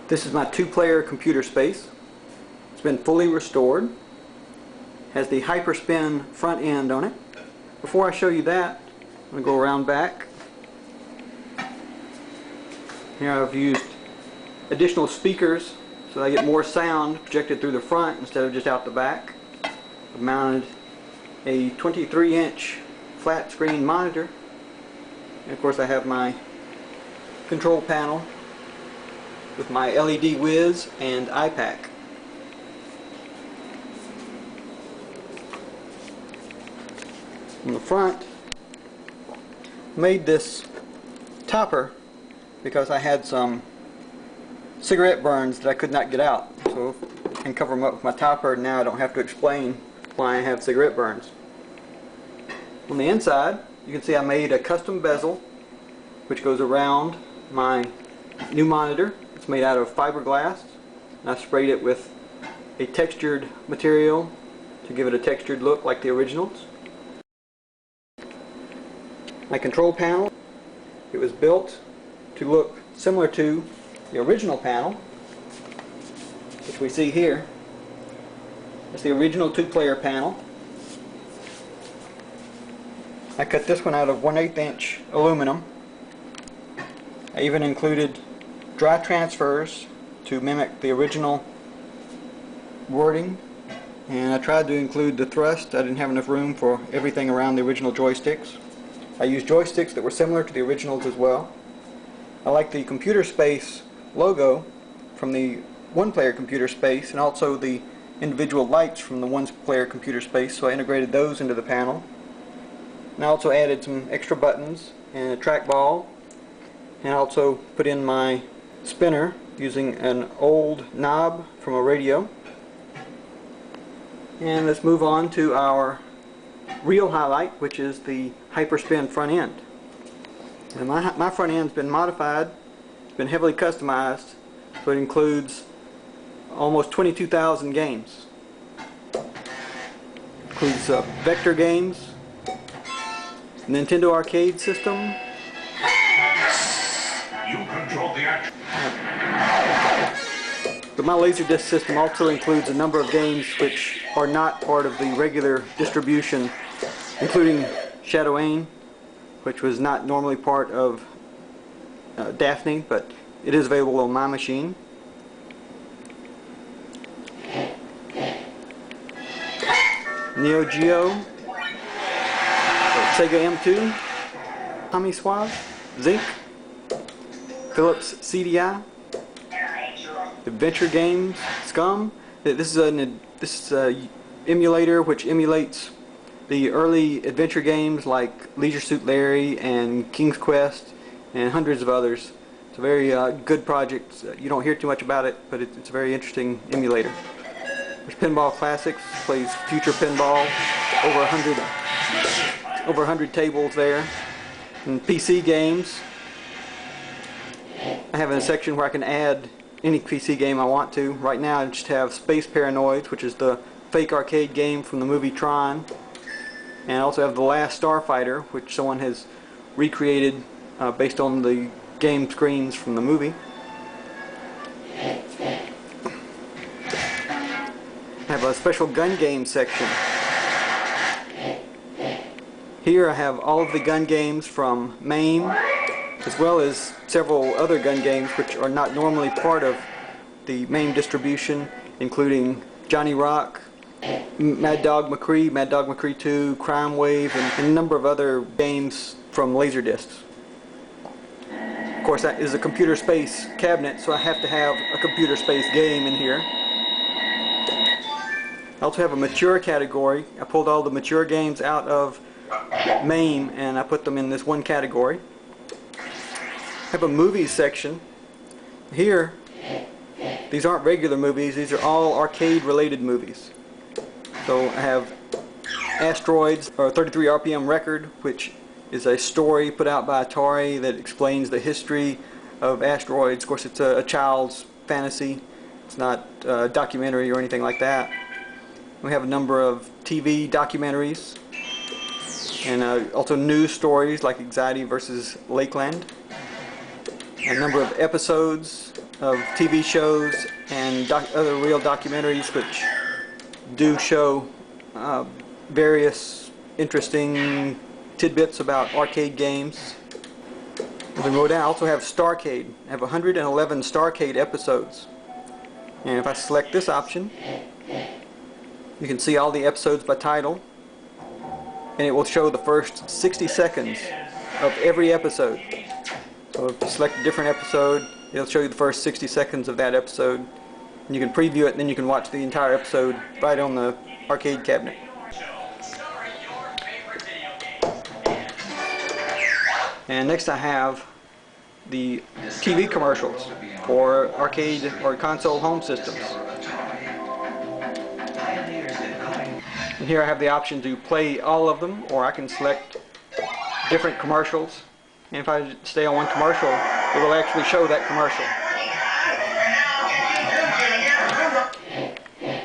This is my two-player computer space. It's been fully restored. Has the HyperSpin front end on it. Before I show you that, I'm going to go around back. Here I've used additional speakers so I get more sound projected through the front instead of just out the back. I've mounted a 23-inch flat screen monitor, and of course I have my control panel with my LED whiz and iPack. On the front, I made this topper because I had some cigarette burns that I could not get out, so I can cover them up with my topper. Now I don't have to explain why I have cigarette burns. On the inside, you can see I made a custom bezel which goes around my new monitor. It's made out of fiberglass, and I sprayed it with a textured material to give it a textured look like the originals. My control panel, it was built to look similar to the original panel, which we see here. It's the original two-player panel. I cut this one out of 1/8 inch aluminum. I even included dry transfers to mimic the original wording, and I tried to include the thrust. I didn't have enough room for everything around the original joysticks. I used joysticks that were similar to the originals as well. I like the computer space logo from the one-player computer space, and also the individual lights from the one-player computer space, so I integrated those into the panel. And I also added some extra buttons and a trackball, and I also put in my spinner using an old knob from a radio. And let's move on to our real highlight, which is the HyperSpin front end. And my front end's been modified. It's been heavily customized, so it includes almost 22,000 games. Includes vector games, Nintendo arcade system. You control the action. But my Laserdisc system also includes a number of games which are not part of the regular distribution, including Shadow Aim, which was not normally part of Daphne, but it is available on my machine. Neo Geo, Sega M2, Tommy Suave, Zinc, Philips CDI, Adventure Games, Scum. This is an emulator which emulates the early adventure games like Leisure Suit Larry and King's Quest and hundreds of others. It's a very good project. You don't hear too much about it, but it's a very interesting emulator. There's Pinball Classics, plays future pinball, over 100 tables there. And PC games, I have a section where I can add any PC game I want to. Right now I just have Space Paranoids, which is the fake arcade game from the movie Tron. And I also have The Last Starfighter, which someone has recreated based on the game screens from the movie. I have a special gun game section. Here I have all of the gun games from MAME, as well as several other gun games which are not normally part of the MAME distribution, including Johnny Rock, Mad Dog McCree, Mad Dog McCree 2, Crime Wave, and a number of other games from Laserdiscs. Of course, that is a computer space cabinet, so I have to have a computer space game in here. I also have a mature category. I pulled all the mature games out of MAME and I put them in this one category. I have a movies section. Here, these aren't regular movies, these are all arcade related movies. So I have Asteroids, or 33 RPM Record, which is a story put out by Atari that explains the history of asteroids. Of course, it's a child's fantasy. It's not a documentary or anything like that. We have a number of TV documentaries and also news stories like Anxiety versus Lakeland. A number of episodes of TV shows and other real documentaries which do show various interesting tidbits about arcade games. As we go down, I also have Starrcade. I have 111 Starrcade episodes. And if I select this option, you can see all the episodes by title, and it will show the first 60 seconds of every episode. So if you select a different episode, it'll show you the first 60 seconds of that episode, and you can preview it, and then you can watch the entire episode right on the arcade cabinet. And next I have the TV commercials for arcade or console home systems. And here I have the option to play all of them, or I can select different commercials. And if I stay on one commercial, it will actually show that commercial.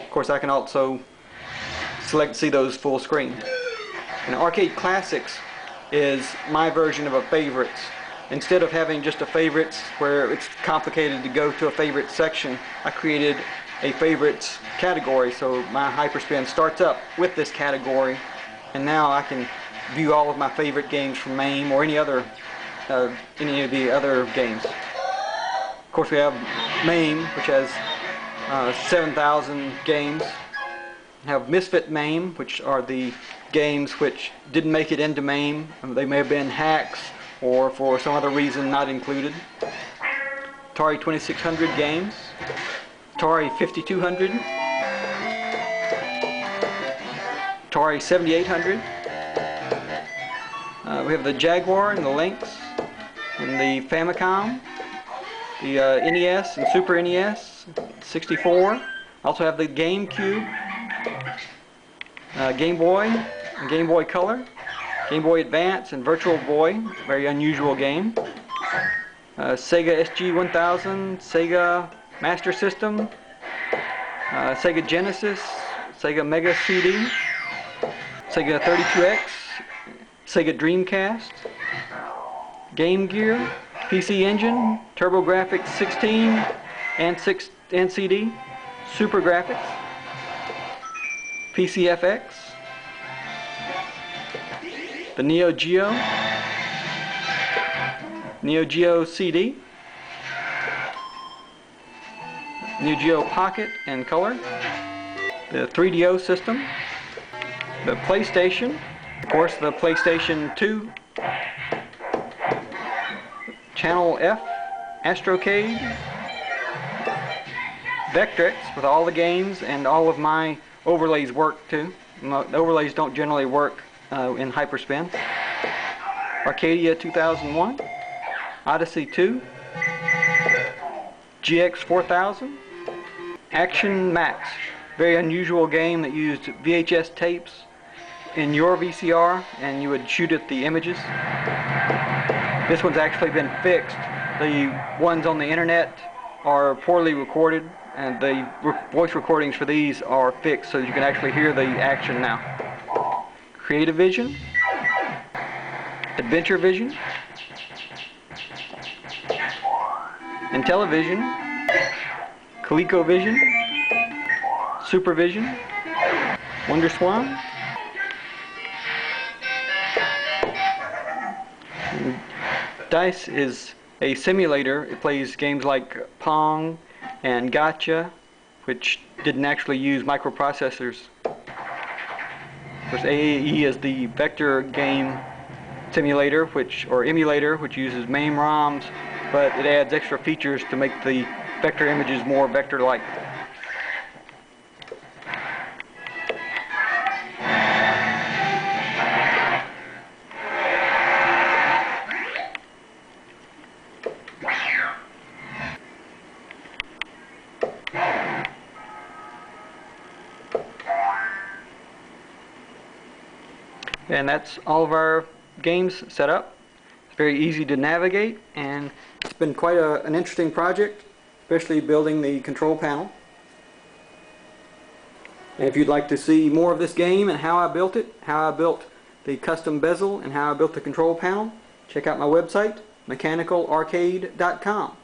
Of course, I can also select to see those full screen. And Arcade Classics is my version of a favorites. Instead of having just a favorites where it's complicated to go to a favorite section, I created a favorites category. So my HyperSpin starts up with this category, and now I can view all of my favorite games from MAME or any of the other games. Of course, we have MAME, which has 7,000 games. We have Misfit MAME, which are the games which didn't make it into MAME. They may have been hacks or for some other reason not included. Atari 2600 games, Atari 5200, Atari 7800. We have the Jaguar and the Lynx and the Famicom, the NES and Super NES, 64. Also have the GameCube, Game Boy and Game Boy Color, Game Boy Advance and Virtual Boy, very unusual game. Sega SG-1000, Sega Master System, Sega Genesis, Sega Mega CD, Sega 32X, Sega Dreamcast, Game Gear, PC Engine, TurboGrafx 16 and CD, Super Graphics, PCFX, the Neo Geo CD, Neo Geo Pocket and Color, the 3DO system, the PlayStation, of course the PlayStation 2, Channel F, Starrcade, Vectrex with all the games, and all of my overlays work too. The overlays don't generally work in HyperSpin. Arcadia 2001, Odyssey 2, GX 4000, Action Max, very unusual game that used VHS tapes in your VCR and you would shoot at the images. This one's actually been fixed. The ones on the internet are poorly recorded, and the voice recordings for these are fixed so that you can actually hear the action now. Creative Vision, Adventure Vision, Intellivision, ColecoVision, Supervision, WonderSwan, DICE is a simulator. It plays games like Pong and Gotcha, which didn't actually use microprocessors. Of course, AAE is the vector game simulator, or emulator, which uses MAME ROMs, but it adds extra features to make the vector images more vector-like. And that's all of our games set up. It's very easy to navigate, and it's been quite an interesting project, especially building the control panel. And if you'd like to see more of this game and how I built it, how I built the custom bezel and how I built the control panel, check out my website, mechanicalarcade.com.